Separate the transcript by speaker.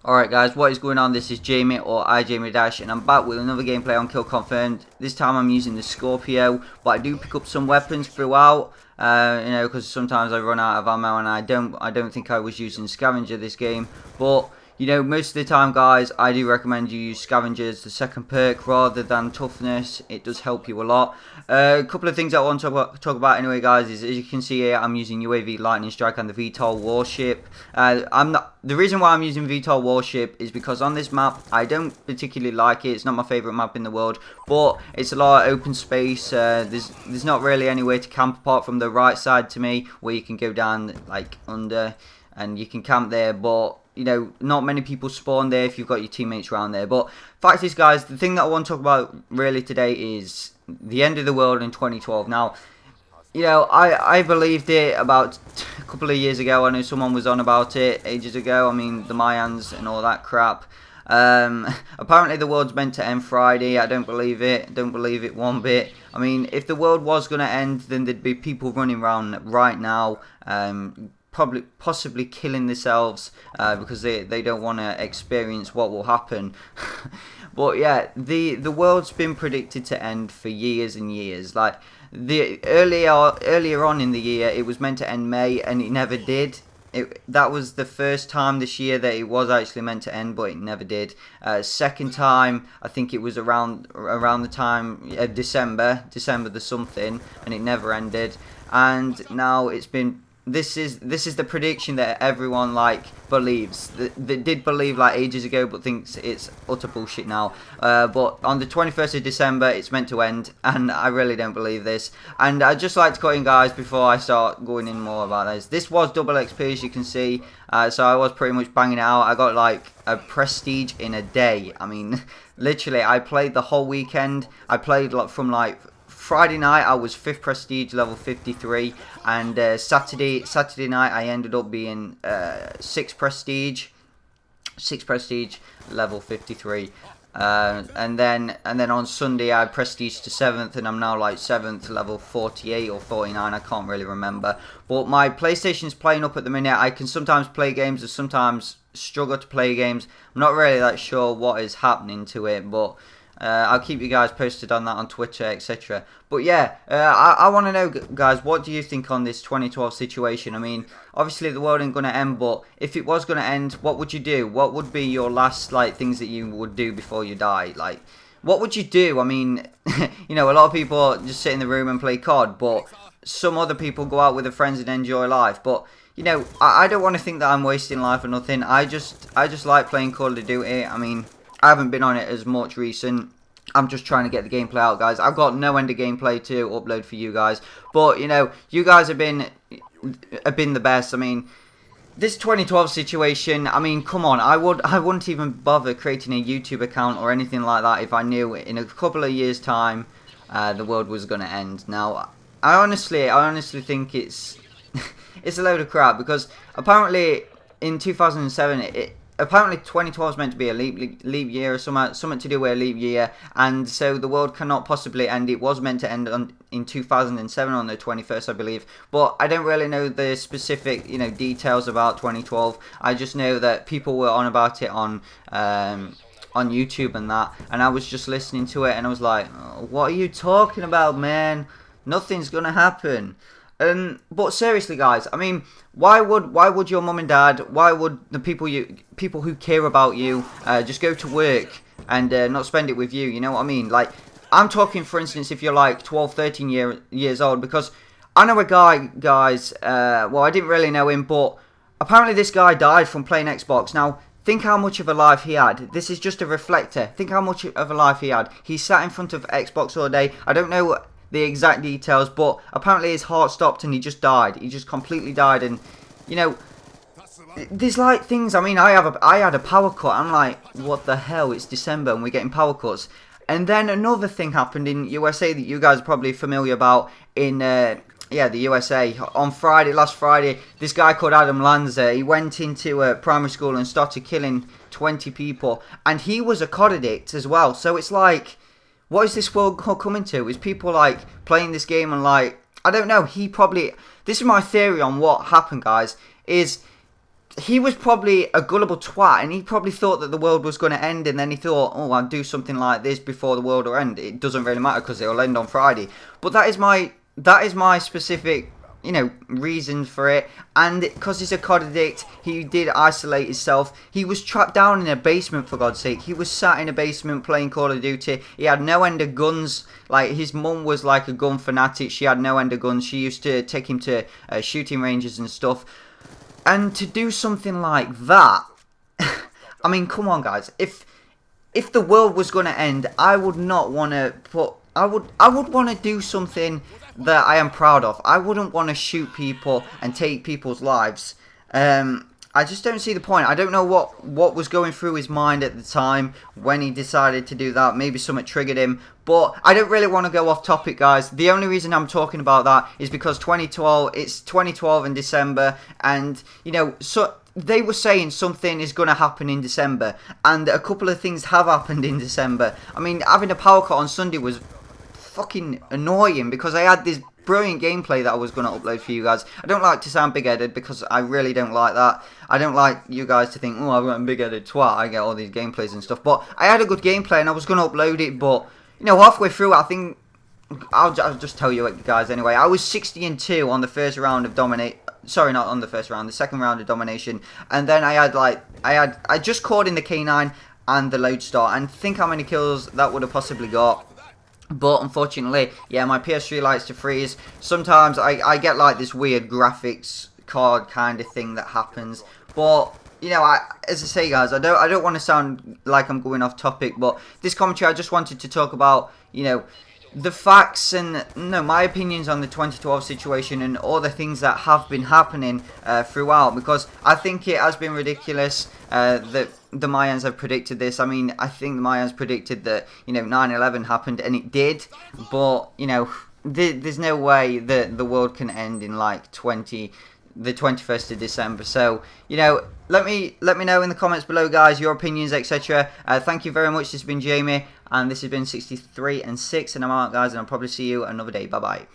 Speaker 1: Alright guys, what is going on? This is Jamie or iJamiee Dash, and I'm back with another gameplay on Kill Confirmed. This time I'm using the Scorpio, but I do pick up some weapons throughout, because sometimes I run out of ammo, and I don't think I was using Scavenger this game. But most of the time, guys, I do recommend you use Scavengers, the second perk, rather than Toughness. It does help you a lot. A couple of things I want to talk about anyway, guys, is as you can see here, I'm using UAV Lightning Strike and the VTOL Warship. The reason why I'm using VTOL Warship is because on this map, I don't particularly like it. It's not my favourite map in the world, but it's a lot of open space. There's not really anywhere to camp apart from the right side to me, where you can go down like under, and you can camp there, but not many people spawn there if you've got your teammates around there. But fact is, guys, the thing that I want to talk about really today is the end of the world in 2012. Now, I believed it about a couple of years ago. I know someone was on about it ages ago. I mean, the Mayans and all that crap. Apparently the world's meant to end Friday. I don't believe it. Don't believe it one bit. I mean, if the world was going to end, then there'd be people running around right now, possibly killing themselves because they don't want to experience what will happen. But yeah, the world's been predicted to end for years and years. Like earlier on in the year, it was meant to end May, and it never did. That was the first time this year that it was actually meant to end, but it never did. Second time, I think it was around the time of December the something, and it never ended. And now it's been. This is the prediction that everyone believes. That did believe ages ago, but thinks it's utter bullshit now. But on the 21st of December, it's meant to end, and I really don't believe this. And I'd just like to cut in, guys, before I start going in more about this. This was double XP, as you can see. So I was pretty much banging it out. I got a prestige in a day. I mean, literally, I played the whole weekend. I played from Friday night I was 5th prestige, level 53, and Saturday night I ended up being 6th prestige, level 53, and then on Sunday I prestige to 7th, and I'm now 7th, level 48 or 49, I can't really remember. But my PlayStation's playing up at the minute. I can sometimes play games and sometimes struggle to play games. I'm not really sure what is happening to it, but I'll keep you guys posted on that on Twitter, etc. But yeah, I want to know, guys, what do you think on this 2012 situation? I mean, obviously the world ain't going to end, but if it was going to end, what would you do? What would be your last things that you would do before you die? What would you do? I mean, a lot of people just sit in the room and play COD, but some other people go out with their friends and enjoy life. But I don't want to think that I'm wasting life or nothing. I just like playing Call of Duty. I mean, I haven't been on it as much recent. I'm just trying to get the gameplay out, guys. I've got no end of gameplay to upload for you guys. But, you guys have been the best. I mean, this 2012 situation, I mean, come on. I wouldn't even bother creating a YouTube account or anything like that if I knew in a couple of years' time the world was going to end. Now, I honestly think it's it's a load of crap, because apparently in 2007 apparently 2012 is meant to be a leap year or something to do with a leap year, and so the world cannot possibly end. It was meant to end in 2007 on the 21st, I believe, but I don't really know the specific details about 2012. I just know that people were on about it on YouTube and that, and I was just listening to it, and I was like, oh, what are you talking about, man? Nothing's gonna happen. But seriously, guys, I mean, why would your mum and dad, why would the people who care about you just go to work and not spend it with you? You know what I mean? I'm talking, for instance, if you're 12, 13 years old, because I know a guy, guys. Well, I didn't really know him, but apparently this guy died from playing Xbox. Now, think how much of a life he had. This is just a reflector. Think how much of a life he had. He sat in front of Xbox all day. I don't know the exact details, but apparently his heart stopped and he just died. He just completely died. And there's things. I mean, I had a power cut. I'm like, what the hell? It's December and we're getting power cuts. And then another thing happened in USA that you guys are probably familiar about in the USA. On last Friday, this guy called Adam Lanza, he went into a primary school and started killing 20 people, and he was a COD addict as well. So it's what is this world coming to? Is people playing this game and I don't know, this is my theory on what happened, guys, is he was probably a gullible twat, and he probably thought that the world was going to end, and then he thought, oh, I'll do something like this before the world will end. It doesn't really matter because it'll end on Friday. But that is my specific, you know, reason for it. And because he's a COD addict, he did isolate himself. He was trapped down in a basement, for God's sake. He was sat in a basement playing Call of Duty. He had no end of guns. Like, his mum was like a gun fanatic. She had no end of guns. She used to take him to shooting ranges and stuff. And to do something like that, I mean, come on, guys. If the world was going to end, I would not want to put. I would want to do something that I am proud of. I wouldn't want to shoot people and take people's lives. I just don't see the point. I don't know what was going through his mind at the time when he decided to do that. Maybe something triggered him. But I don't really want to go off topic, guys. The only reason I'm talking about that is because 2012, it's 2012 in December. And, you know, so they were saying something is going to happen in December. And a couple of things have happened in December. I mean, having a power cut on Sunday was fucking annoying because I had this brilliant gameplay that I was going to upload for you guys. I don't like to sound big-headed because I really don't like that. I don't like you guys to think, oh, I'm a big-headed twat, I get all these gameplays and stuff. But I had a good gameplay and I was going to upload it, but, you know, halfway through, I think, I'll just tell you guys anyway. I was 60-2 on the first round of dominate. Sorry, not on the first round, the second round of domination. And then I just caught in the K9 and the Lodestar, and think how many kills that would have possibly got. But unfortunately, yeah, my PS3 likes to freeze. Sometimes I get like this weird graphics card kind of thing that happens. But, you know, as I say, guys, I don't want to sound like I'm going off topic, but this commentary, I just wanted to talk about, you know, the facts and, no, my opinions on the 2012 situation and all the things that have been happening throughout, because I think it has been ridiculous that the Mayans have predicted this. I mean, I think the Mayans predicted that, you know, 9/11 happened, and it did, but, you know, there's no way that the world can end in, like, the 21st of December. So, you know, let me know in the comments below, guys, your opinions, etc. Thank you very much. This has been Jamie, and this has been 63 and 6, and I'm out, guys, and I'll probably see you another day. Bye bye.